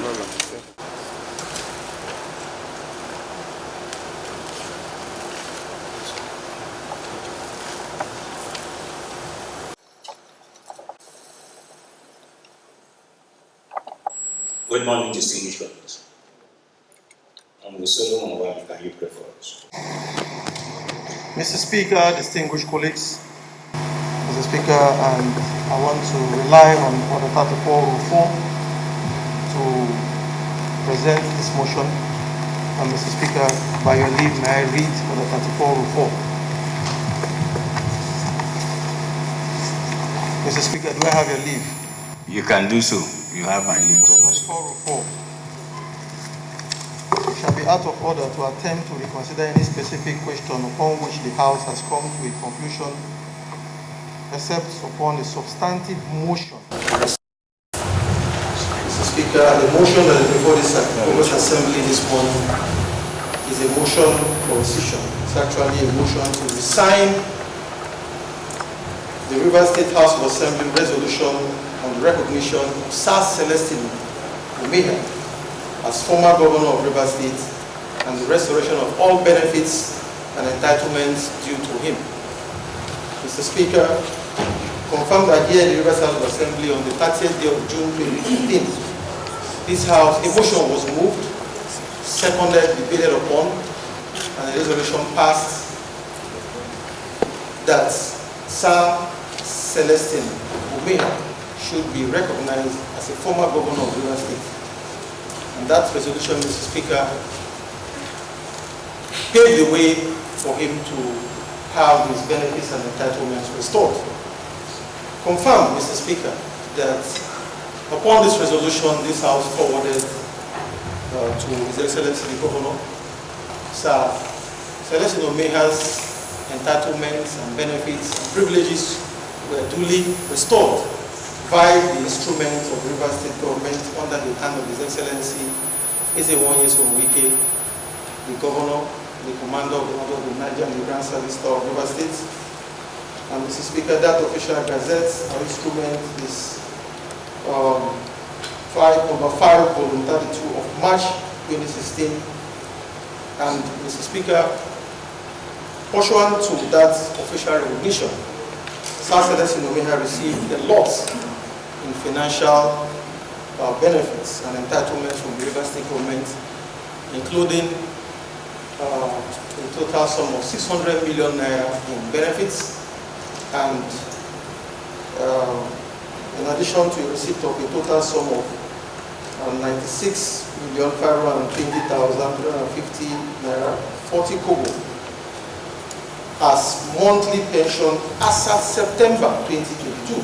Good morning, distinguished colleagues. I'm Nyesom Ezenwo Wike. Can you pray for us? Mr. Speaker, distinguished colleagues, Mr. Speaker, and I want to rely on Order 3404 to present this motion. And Mr. Speaker, by your leave, may I read Order 3404? Mr. Speaker, do I have your leave? You can do so. You have my leave. Order 3404. It shall be out of order to attempt to reconsider any specific question upon which the House has come to a conclusion, except upon a substantive motion. Mr. Speaker, the motion that is before this August Assembly this morning is a motion for decision. It's actually a motion to resign the Rivers State House of Assembly resolution on the recognition of Sir Celestine Omehia as former governor of Rivers State and the restoration of all benefits and entitlements due to him. Mr. Speaker, confirmed that here in the Rivers House of Assembly on the 30th day of June 2015, this House, a motion was moved, seconded, debated upon, and the resolution passed that Sir Celestine Omehia should be recognized as a former governor of Rivers State. And that resolution, Mr. Speaker, paved the way for him to have his benefits and entitlements restored. Confirm, Mr. Speaker, that upon this resolution, this House forwarded to His Excellency the Governor, Sir Celestine Omehia's entitlements and benefits and privileges were duly restored by the instruments of Rivers State government under the hand of His Excellency Nyesom Wike, the Governor, the Commander of the Niger and the Grand Service of Rivers State. And Mr. Speaker, that official gazette or instrument is number 5, volume 32 of March 2016. And Mr. Speaker, pursuant to that official recognition, Sir Celestine Omehia received a lot in financial benefits and entitlements from the Rivers State government, including a total sum of 600 million naira in benefits, and in addition to a receipt of a total sum of 96,520,350 naira 40 kobo as monthly pension as of September 2022.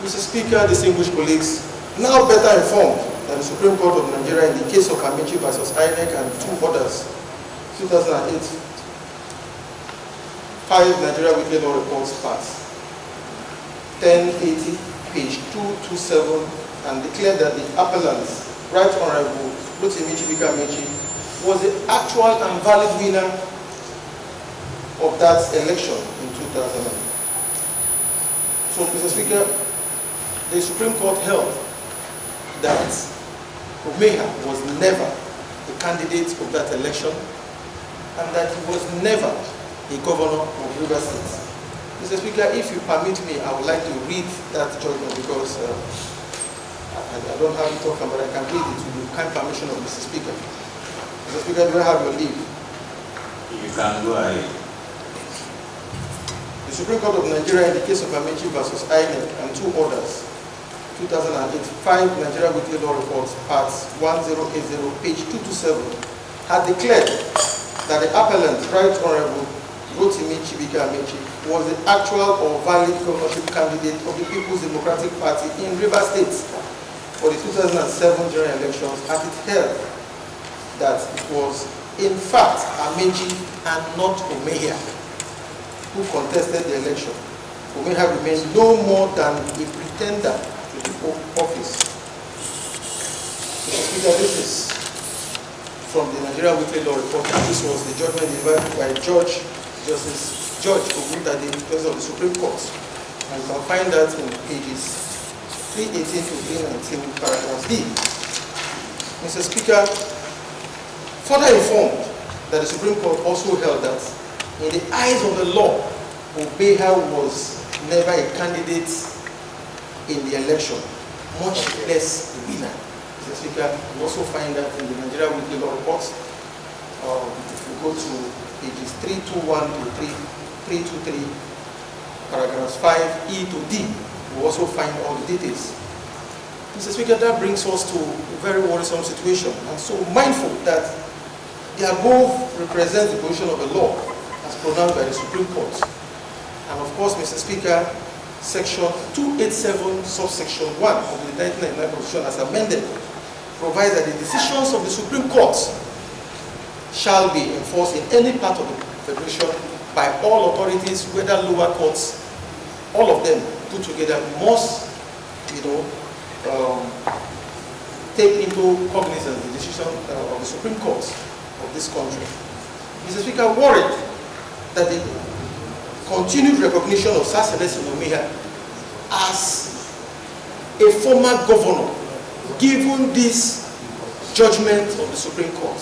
Mr. Speaker, distinguished colleagues, now better informed that the Supreme Court of Nigeria in the case of Amaewhule versus INEC and 2 others, 2008, 5 Nigeria Weekly Law Reports Part 1080, page 227, and declared that the appellant, Right Honorable Rotimi Amaewhule, was the actual and valid winner of that election in 2009. So, Mr. Speaker, the Supreme Court held that Omehia was never the candidate of that election and that he was never a governor of Rivers State. Mr. Speaker, if you permit me, I would like to read that judgment because I don't have it open, but I can read it with the kind permission of Mr. Speaker. Mr. Speaker, do I have your leave? You can go ahead. The Supreme Court of Nigeria in the case of Amaewhule versus INEC and 2 others, 2008, 5 Nigeria Weekly Law Reports, parts 1080, page 227, had declared that the appellant, Right Honorable Rotimi Amaewhule, was the actual or valid governorship candidate of the People's Democratic Party in Rivers State for the 2007 general elections, and it held that it was, in fact, Amaewhule and not Omehia who contested the election. Omehia remained no more than a pretender to the office. Mr. Speaker, this is from the Nigeria Weekly Law Report, and this was the judgment delivered by Judge Ogunade, President of the Supreme Court. And you can find that in pages 318 to 319, paragraph D. Mr. Speaker, further informed that the Supreme Court also held that in the eyes of the law, Omehia was never a candidate in the election, much less the winner. Mr. Speaker, we also find that in the Nigeria Weekly Law Reports, if we go to pages 321 to 323, paragraphs 5E to D, we also find all the details. Mr. Speaker, that brings us to a very worrisome situation, and so mindful that the above represents the position of the law as pronounced by the Supreme Court. And of course, Mr. Speaker, Section 287, subsection 1 of the 1999 Constitution as amended provides that the decisions of the Supreme Court shall be enforced in any part of the Federation by all authorities, whether lower courts, all of them put together must, take into cognizance the decision of the Supreme Court of this country. Mr. Speaker, worried that the continued recognition of Celestine Omehia as a former governor, given this judgment of the Supreme Court,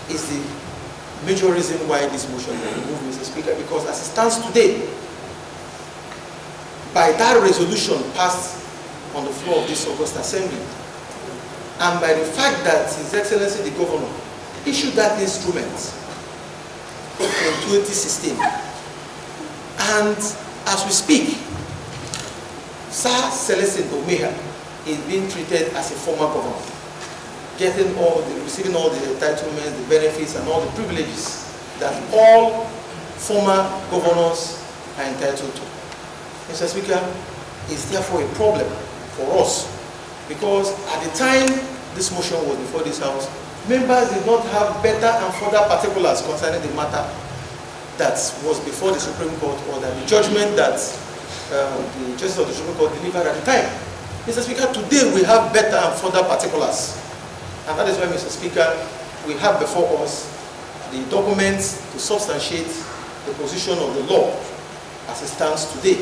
is the major reason why this motion was removed, Mr. Speaker, because as it stands today, by that resolution passed on the floor of this August Assembly, and by the fact that His Excellency the Governor issued that instrument in 2016, and as we speak, Sir Celestine Omehia is being treated as a former governor, receiving all the entitlements, the benefits, and all the privileges that all former governors are entitled to. Mr. Speaker, it's therefore a problem for us, because at the time this motion was before this House, members did not have better and further particulars concerning the matter that was before the Supreme Court, or that the judgment that the Justice of the Supreme Court delivered at the time. Mr. Speaker, today we have better and further particulars. And that is why, Mr. Speaker, we have before us the documents to substantiate the position of the law as it stands today.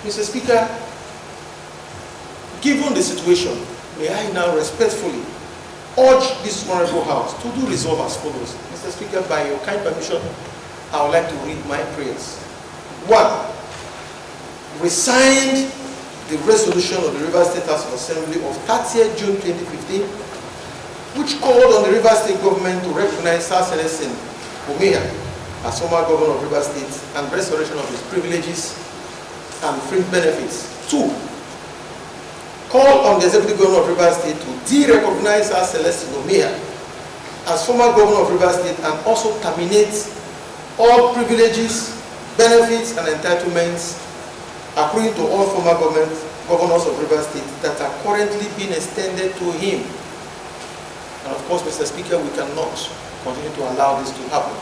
Mr. Speaker, given the situation, may I now respectfully urge this Honorable House to do resolve as follows. Mr. Speaker, by your kind permission, I would like to read my prayers. 1. Resign the resolution of the Rivers State House of Assembly of 30th June 2015, which called on the Rivers State government to recognize Sir Celestine Omehia as former governor of Rivers State and restoration of his privileges and fringe benefits. 2. Call on the Executive Governor of Rivers State to derecognize Sir Celestine Omehia as former governor of Rivers State and also terminate all privileges, benefits, and entitlements accruing to all former governors of Rivers State that are currently being extended to him. And of course, Mr. Speaker, we cannot continue to allow this to happen,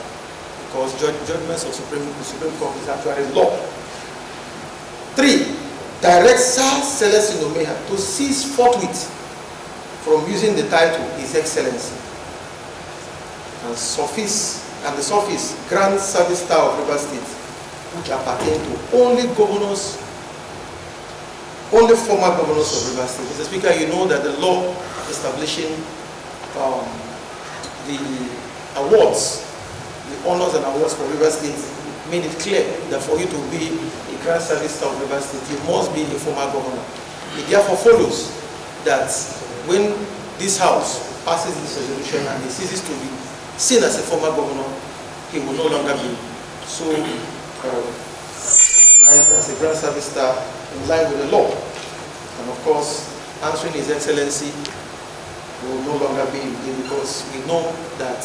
because judgments of the Supreme Court is actually law. 3. Direct Sir Celestine Omehia to cease forthwith from using the title His Excellency and the Surface Grand Service Star of Rivers State, which appertain to only former governors of Rivers State. Mr. Speaker, you know that the law establishing the awards, the honors and awards for Rivers State, made it clear that for you to be a Grand Service Star of Rivers State, you must be a former governor. It therefore follows that when this House passes this resolution and he ceases to be seen as a former governor, he will no longer be so as a Grand Service Star in line with the law. And of course, answering His Excellency will no longer be in, because we know that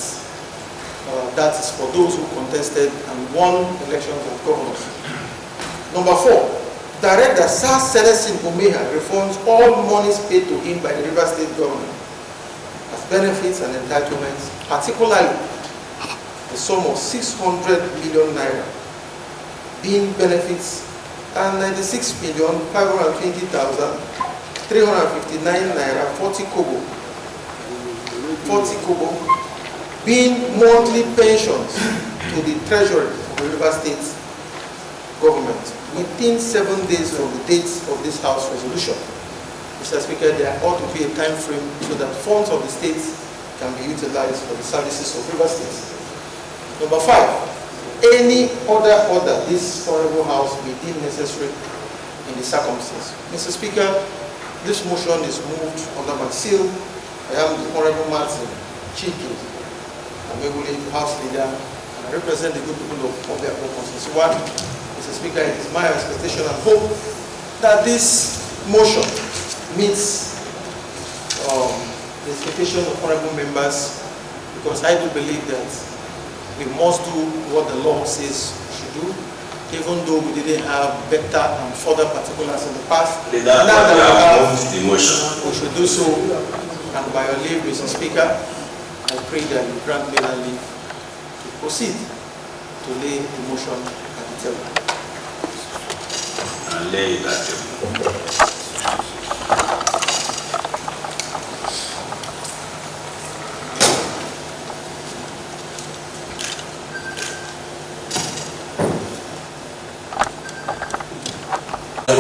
that is for those who contested and won elections as governors. Number 4, direct that Sir Celestine Omehia refunds all monies paid to him by the Rivers State government as benefits and entitlements, particularly the sum of 600 million naira being benefits and 96,520,359 naira 40 kobo being monthly pensions to the treasury of the Rivers State government. within 7 days from the date of this House resolution. Mr. Speaker, there ought to be a time frame so that funds of the state can be utilized for the services of River State. Number 5, any other order this Honorable House may deem necessary in the circumstances. Mr. Speaker, this motion is moved under my seal. I am the Honorable Martin Chiki, Amaewhule, House Leader, and I represent the good people of Obio Constituency One. Mr. Speaker, it is my expectation and hope that this motion meets the expectation of honorable members, because I do believe that we must do what the law says we should do, even though we didn't have better and further particulars in the past. Now that we have the motion, we should do so. And by your leave, Mr. Speaker, I pray that you grant me that leave to proceed to lay the motion at the table. And lay it at the table.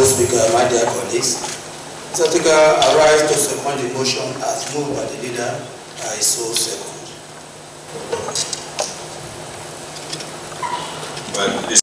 Speaker, my dear colleagues, Mr. Speaker, I rise to second the motion as moved by the leader. I so second. Well,